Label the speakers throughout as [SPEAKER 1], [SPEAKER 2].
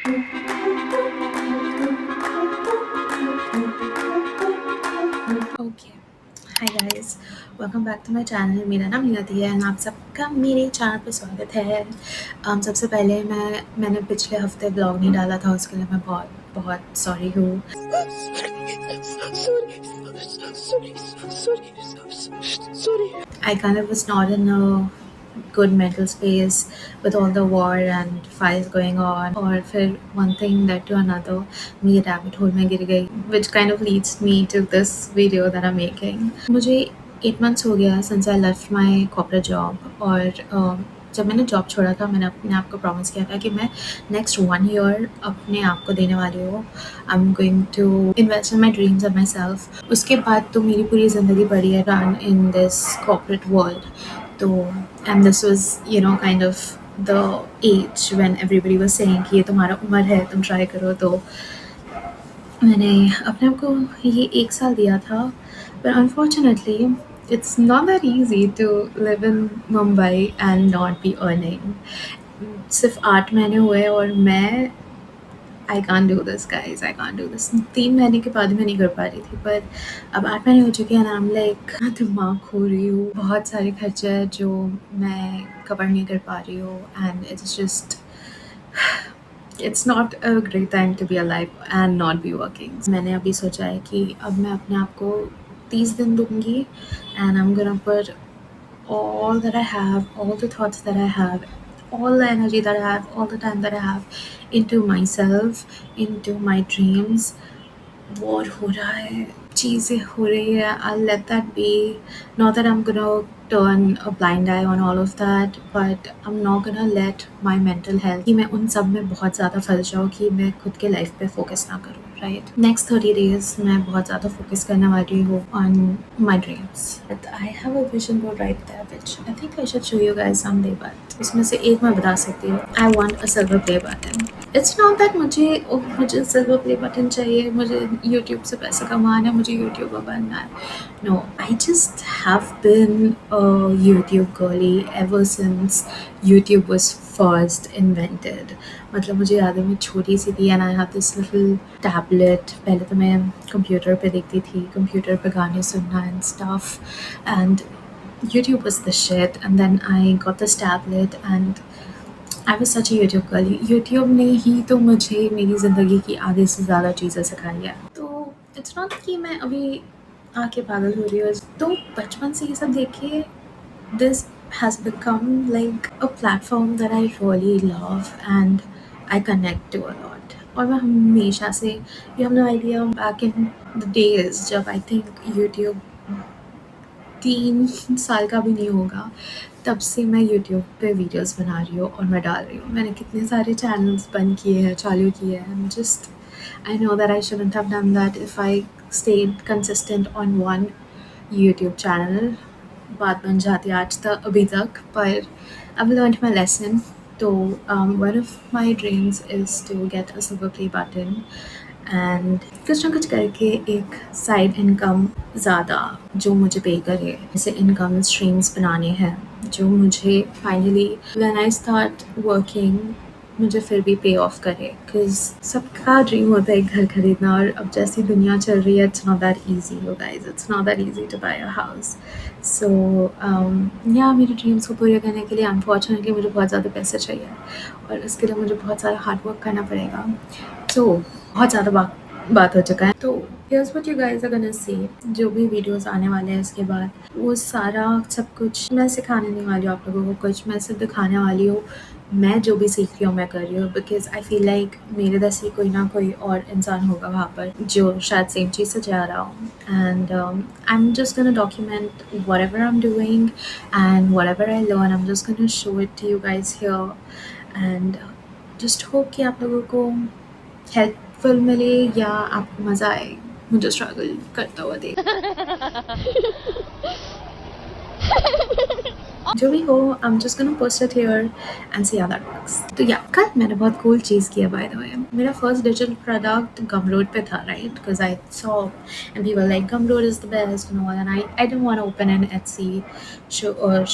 [SPEAKER 1] Okay. Hi guys, welcome back to my channel. मेरा नाम नियति है और आप सबका मेरे चैनल पे स्वागत है। सबसे पहले मैंने पिछले हफ्ते ब्लॉग नहीं डाला था, उसके लिए मैं बहुत बहुत सॉरी हूँ। I kind of was not in a good mental space with all the war and fights going on. और फिर one thing led to another, मैं ये rabbit hole में गिर गई, which kind of leads me to this video that I'm making. मुझे 8 months हो गया since I left my corporate job और जब मैंने जॉब छोड़ा था मैंने अपने आप को प्रॉमिस किया था कि मैं नेक्स्ट 1 ईयर अपने आप को देने वाली हूँ। I am going to invest in my dreams and myself. उसके बाद तो मेरी पूरी ज़िंदगी पड़ी है run in this corporate world. तो and this was kind of the age when everybody was saying कि ये तुम्हारा उम्र है, तुम ट्राई करो। तो मैंने अपने आप को ये 1 साल दिया था, but unfortunately it's not that easy to live in Mumbai and not be earning. सिर्फ 8 महीने हुए और मैं I can do this guys, I can do this. 3 महीने के बाद मैं नहीं कर पा रही थी, पर अब 8 महीने हो चुके हैं ना। आई एम लाइक दिमाग खो रही हूँ, बहुत सारे खर्चे हैं जो मैं कवर नहीं कर पा रही हूँ and it's just it's not a great time to be alive and not be working. मैंने अभी सोचा है कि अब मैं अपने आप को 30 दिन दूंगी and I am gonna put all that I have, all the thoughts that I have, all the energy that I have, all the time that I have into myself, into my dreams. War हो रहा है, चीज़ें हो रही है, I'll let that be. Not that I'm gonna turn a blind eye on all of that, but I'm not gonna let my mental health कि मैं उन सब में बहुत ज़्यादा फंस जाऊँ कि मैं खुद के लाइफ पे फोकस ना करूँ। राइट, नेक्स्ट 30 days मैं बहुत ज़्यादा फोकस करने वाली हूँ on my dreams. But I have a vision board right there, which I think I should show you guys someday. But उसमें से एक मैं बता सकती हूँ, I want a silver play button. It's not that मुझे सिल्वर प्ले बटन चाहिए, मुझे यूट्यूब से पैसा कमाना है, मुझे यूट्यूबर बनना है। No, I just have been a YouTube girly ever since YouTube was first invented. मतलब मुझे याद है मैं छोटी सी थी and I had this little tablet. पहले तो मैं कंप्यूटर पे देखती थी, कंप्यूटर पे गाने सुनना and stuff, and YouTube was the shit. And then I got this tablet and I was such a YouTube girly. YouTube ने ही तो मुझे मेरी ज़िंदगी की आधे से ज़्यादा चीज़ें सिखाई है। तो इट्स नॉट कि मैं अभी आके पागल हो रही हूँ। तो बचपन से ये सब देख के this has become like a platform that I really love and I connect to a lot. और मैं हमेशा से, you have no idea, back in the days जब I think YouTube 3 साल का भी नहीं होगा, तब से मैं यूट्यूब पे वीडियोस बना रही हूँ और मैं डाल रही हूँ। मैंने कितने सारे चैनल्स बंद किए हैं, चालू किए हैं। Just I know that I shouldn't have done that if I stayed consistent on one YouTube channel. बात बन जाती आज तक अभी तक, पर I've learned my lesson. तो one of my dreams is to get a silver play button and कुछ ना कुछ करके एक साइड इनकम ज़्यादा जो मुझे पे करे, जैसे इनकम स्ट्रीम्स बनाने हैं जो मुझे finally when I start working मुझे फिर भी पे ऑफ करे। बिकॉज सबका ड्रीम होता है एक घर खरीदना, और अब जैसी दुनिया चल रही है it's not that easy you guys, it's not that easy to buy a house. So yeah मेरे ड्रीम्स को पूरे करने के लिए अनफॉर्चुनेटली मुझे बहुत ज़्यादा पैसे चाहिए और इसके लिए मुझे बहुत सारा हार्ड वर्क करना पड़ेगा। तो बहुत ज़्यादा बात हो चुका है। तो here's what you guys are gonna see. जो भी वीडियोस आने वाले हैं इसके बाद, वो सारा सब कुछ मैं सिखाने नहीं वाली हूँ आप लोगों को कुछ, मैं सिर्फ दिखाने वाली हूँ मैं जो भी सीख रही हूँ मैं कर रही हूँ। बिकॉज आई फील लाइक मेरे जैसी कोई ना कोई और इंसान होगा वहाँ पर जो शायद सेम चीज़ से जा रहा हूँ। And I am just gonna document whatever I am doing and whatever I learn, I am just gonna show it to you guys here and just hope कि आप लोगों को हेल्पफुल मिले या आपको मज़ा आए मुझे स्ट्रगल करता हुआ देख। जो भी हो, I'm just gonna post it here and see how that works. तो या कल मैंने बहुत cool चीज़ किया by the way. मेरा first digital product Gumroad पे था, right? Because I saw and people were like Gumroad is the best and all, and I didn't want to open an Etsy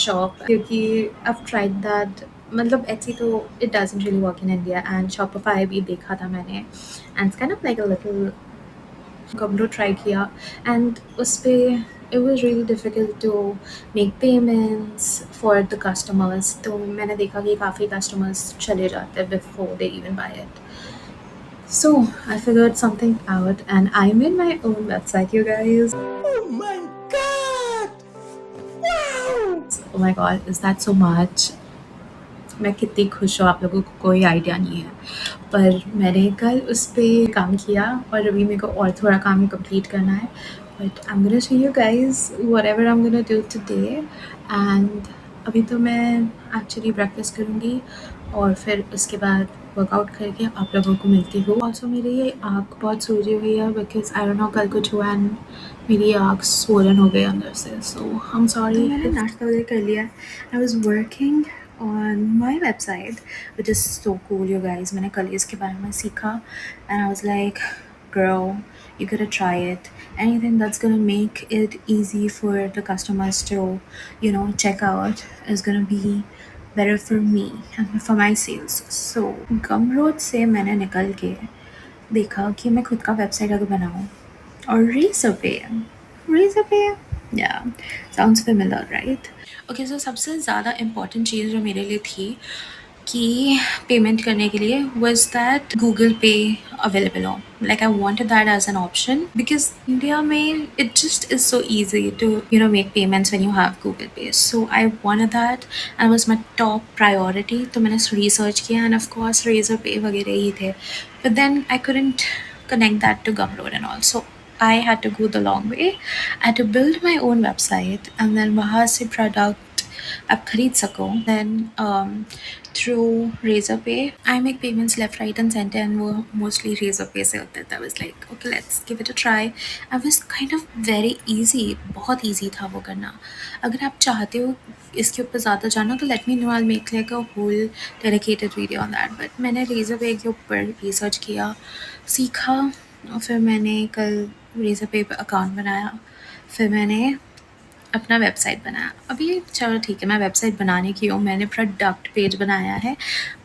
[SPEAKER 1] shop क्योंकि I've tried that मतलब Etsy तो it doesn't really work in India, and Shopify भी देखा था मैंने, and it's kind of like a little Gumroad try किया, and उस पे it was really difficult to make payments for the customers. तो मैंने देखा कि काफ़ी customers चले जाते हैं before they even buy it. So I figured something out and I made my own website, you guys.
[SPEAKER 2] Oh my god! Wow!
[SPEAKER 1] Oh my god, is that so much? मैं कितनी खुश हूँ, आप लोगों को कोई आइडिया नहीं है। पर मैंने कल उस पे काम किया और अभी मेरे को और थोड़ा काम कंप्लीट करना है। But I am gonna show you guys whatever I am gonna do today. And अभी तो मैं एक्चुअली ब्रेकफास्ट करूँगी और फिर उसके बाद वर्कआउट करके आप लोगों को मिलती हूँ। ऑल्सो मेरी ये आँख बहुत सूजी हुई है बिकॉज आई डोंट नो कल कुछ हुआ एंड मेरी आँख स्वोलन हो गई अंदर से, सो आई एम सॉरी। तो मैंने नाश्ता वगैरह कर लिया। I was working on my website, which is so cool, you guys. मैंने कल इसके बारे में सीखा and I was like, girl, you gotta try it. Anything that's gonna make it easy for the customers to, you know, check out is gonna be better for me and for my sales. So Gumroad से मैंने निकल के देखा कि मैं खुद का website अगर बनाऊँ और Razorpay, yeah, sounds familiar, right? Okay, so सबसे ज़्यादा इम्पॉर्टेंट चीज़ जो मेरे लिए थी कि पेमेंट करने के लिए was that Google Pay available हो। Like I wanted that as an option because India में it just is so easy to make payments when you have Google Pay. So I wanted that and was my top priority. तो मैंने research किया end of course razor पे वगैरह ही थे, but then I couldn't connect that to Gumroad and all. So I had to go the long way. I had to build my own website and then वहाँ से product आप खरीद सको। Then through Razorpay, I make payments left, right and center and वो mostly Razorpay से होते थे। I was like, okay, let's give it a try. I was kind of very easy, बहुत easy था वो करना। अगर आप चाहते हो इसके ऊपर ज़्यादा जाना तो let me know, I'll make like a whole dedicated video on that. But मैंने Razorpay के ऊपर research किया, सीखा और फिर मैंने कल Razorpay पे अकाउंट बनाया, फिर मैंने अपना वेबसाइट बनाया। अभी चलो ठीक है, मैं वेबसाइट बनाने की हूँ, मैंने प्रोडक्ट पेज बनाया है,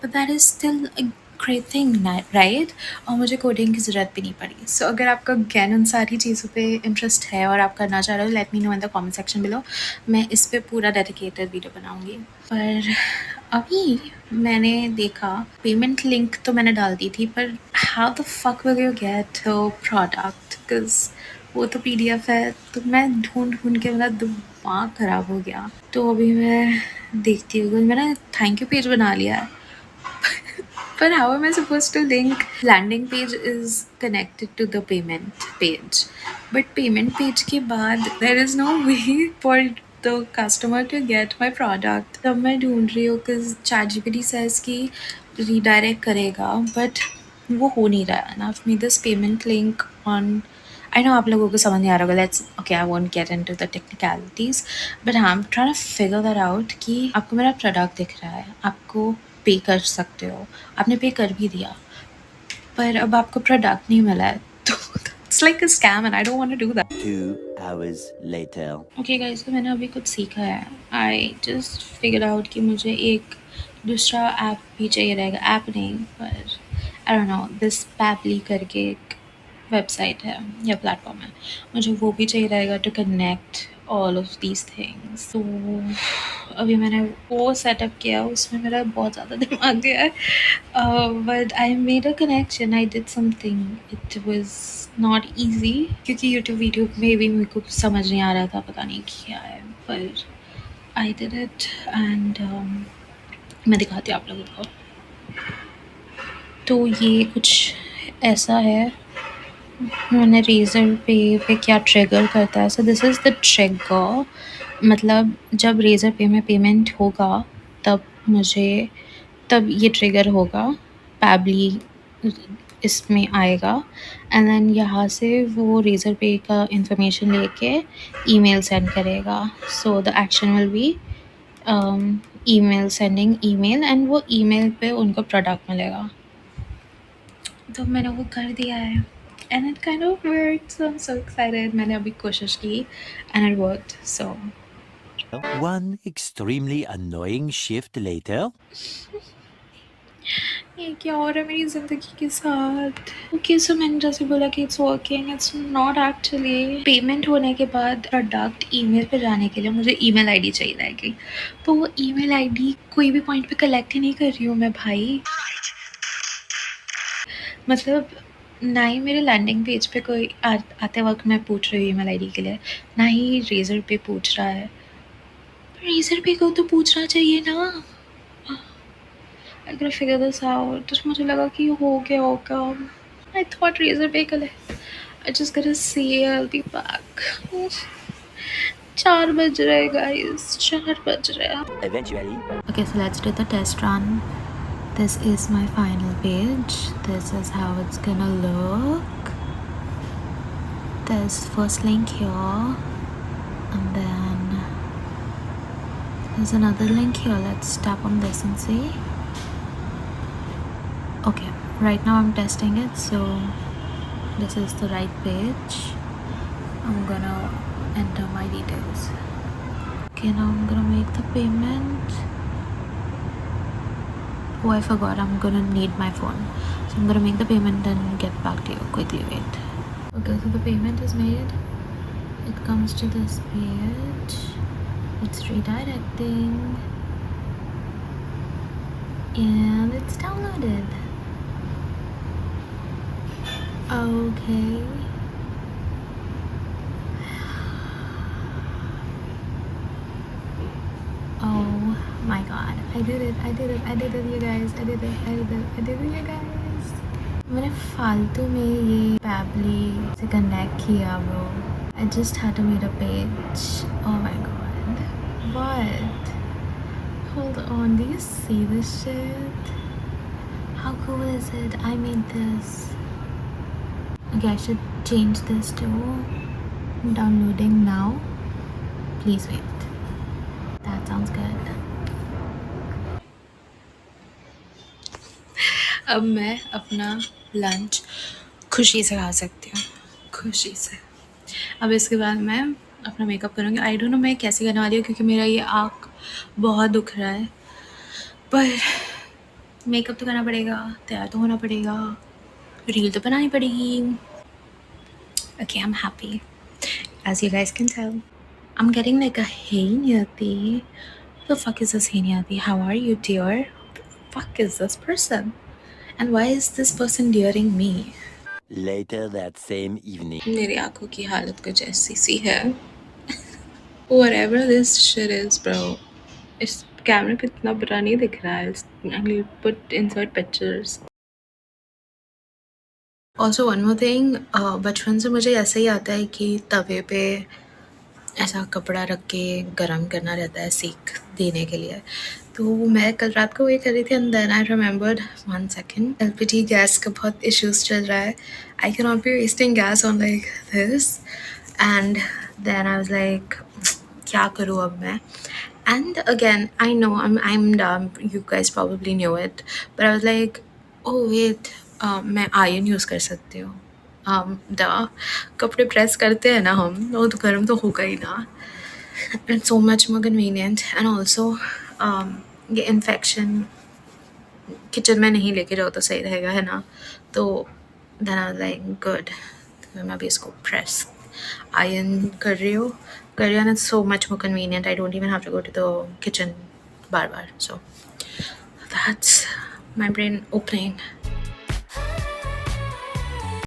[SPEAKER 1] but that is still a great thing, right? और मुझे कोडिंग की ज़रूरत भी नहीं पड़ी। सो अगर आपका अगेन उन सारी चीज़ों पे इंटरेस्ट है और आप करना चाह रहे हो, let me know in the comment section below. मैं इस पे पूरा डेडिकेटेड वीडियो बनाऊँगी। पर अभी मैंने देखा पेमेंट लिंक तो मैंने डाल दी थी, पर how the fuck will you get the product? Because वो तो पीडीएफ है, तो मैं ढूंढ के मेरा दिमाग ख़राब हो गया। तो अभी मैं देखती हूँ, मैंने थैंक यू पेज बना लिया है but how am I supposed to link? Landing page is connected to the payment page, but payment page के बाद there is no way for the customer to get my product. तब मैं ढूंढ रही हूँ because ChatGPT says कि redirect करेगा, but वो हो नहीं रहा है। I've made this payment link on, I know आप लोगों को समझ नहीं आ रहा होगा, let's okay, I won't get into the technicalities, but I'm trying to figure that out कि आपको मेरा प्रोडक्ट दिख रहा है, आपको पे कर सकते हो, आपने पे कर भी दिया, पर अब आपको प्रोडक्ट नहीं मिला है, तो it's like a scam and I don't want to do that.
[SPEAKER 2] 2 hours later.
[SPEAKER 1] Okay guys, तो मैंने अभी कुछ सीखा है। I just figured out कि मुझे एक दूसरा ऐप भी चाहिए रहेगा, ऐप नहीं पर I don't know, this Pabbly करके एक वेबसाइट है या प्लेटफॉर्म है, मुझे वो भी चाहिए रहेगा to connect all of these things. तो अभी मैंने वो सेटअप किया, उसमें मेरा बहुत ज़्यादा दिमाग गया है, but I made a connection, I did something, it was not easy क्योंकि यूट्यूब वीडियो में भी मेरे को समझ नहीं आ रहा था, पता नहीं क्या है, पर आई डिड इट एंड मैं दिखाती हूँ आप लोगों को। तो ये कुछ ऐसा है, मैंने रेज़र पे क्या ट्रिगर करता है। So this is the trigger, मतलब जब रेज़र पे में पेमेंट होगा तब ये ट्रिगर होगा, पैबली इसमें आएगा एंड देन यहाँ से वो रेज़र पे का इंफॉर्मेशन लेके ईमेल सेंड करेगा। So the action will be email, sending email, and वो ईमेल पे उनको प्रोडक्ट मिलेगा। तो मैंने वो कर दिया है and it kind of worked, so I'm so excited. मैंने अभी कोशिश की and it worked, so
[SPEAKER 2] One extremely annoying shift later.
[SPEAKER 1] ये क्या हो रहा है मेरी ज़िंदगी के साथ? ओके, सो मैंने जैसे बोला कि it's working, it's not actually. Payment होने के बाद प्रोडक्ट ईमेल पे जाने के लिए मुझे ईमेल आईडी चाहिए रहेगी, तो वो ईमेल आईडी कोई भी पॉइंट पे कलेक्ट ही नहीं कर रही हूँ मैं भाई। मतलब ना ही मेरे लैंडिंग पेज पे कोई आते वक्त मैं पूछ रही हूँ ईमेल आईडी के लिए, ना ही रेजर पे पूछ रहा है। रेजर पे को तो पूछना चाहिए ना। I gotta figure this out. तो मुझे लगा कि हो गया होगा। I thought razor पे कल है। I just gotta see. I'll be back. 4 बज रहे guys. 4 बज रहे।
[SPEAKER 2] Eventually.
[SPEAKER 1] Okay, so let's do the test run. This is my final page. This is how it's gonna look. There's first link here, and then there's another link here. Let's tap on this and see. Okay, right now I'm testing it, so this is the right page. I'm gonna enter my details. Okay, now I'm gonna make the payment. Oh, I forgot, I'm gonna need my phone, so I'm gonna make the payment and get back to you quickly. Wait. Okay, so the payment is made. It comes to this page. It's redirecting and it's downloaded. Okay. Oh my god. I did it, you guys. I did it, you guys. मैंने फालतू में ये Pabbly से connect किया bro. I just had to make a page. Oh my god. What? Hold on, do you see this shit? How cool is it? I made this. Okay, I should change this to downloading now. Please wait. That sounds good. अब मैं अपना lunch खुशी से खा सकती हूँ, खुशी से। अब इसके बाद मैं अपना मेकअप करूँगी। आई डोंट नो मैं कैसे करने वाली हूँ, क्योंकि मेरा ये आँख बहुत दुख रहा है, पर मेकअप तो करना पड़ेगा, तैयार तो होना पड़ेगा, रील तो बनानी पड़ेगी। Okay, I'm happy, as you guys can tell. I'm getting like a hey Niyati. What the fuck is this hey Niyati? How are you, dear? What the fuck is this person? And why is this person daring me?
[SPEAKER 2] Later that same evening.
[SPEAKER 1] मेरी आँखों की हालत कुछ ऐसी सी है। Whatever this shit is, bro. इस कैमरे पे इतना बुरा नहीं दिख रहा है। I'll put insert pictures. Also one more thing, बचपन से मुझे ऐसा ही आता है कि तवे पे ऐसा कपड़ा रख के गरम करना रहता है सेक देने के लिए। तो मैं कल रात को वही कर रही थी, and then I remembered, 1 second, LPG gas का बहुत इश्यूज चल रहा है। I can not be wasting gas on like this. And then I was like क्या करूँ अब मैं? And again I know I am dumb, you guys probably knew it, but I was like oh wait, मैं iron use कर सकती हूँ। कपड़े press करते हैं ना हम, वो तो गर्म तो होगा ही ना। It's so much more convenient, and also ये इन्फेक्शन किचन में नहीं लेके जाओ तो सही रहेगा, है ना? तो then I was like good, तो मैं अभी इसको प्रेस आयरन कर रही हूँ, and it's so much more convenient. I don't even have to go to the kitchen बार बार। So that's my brain opening.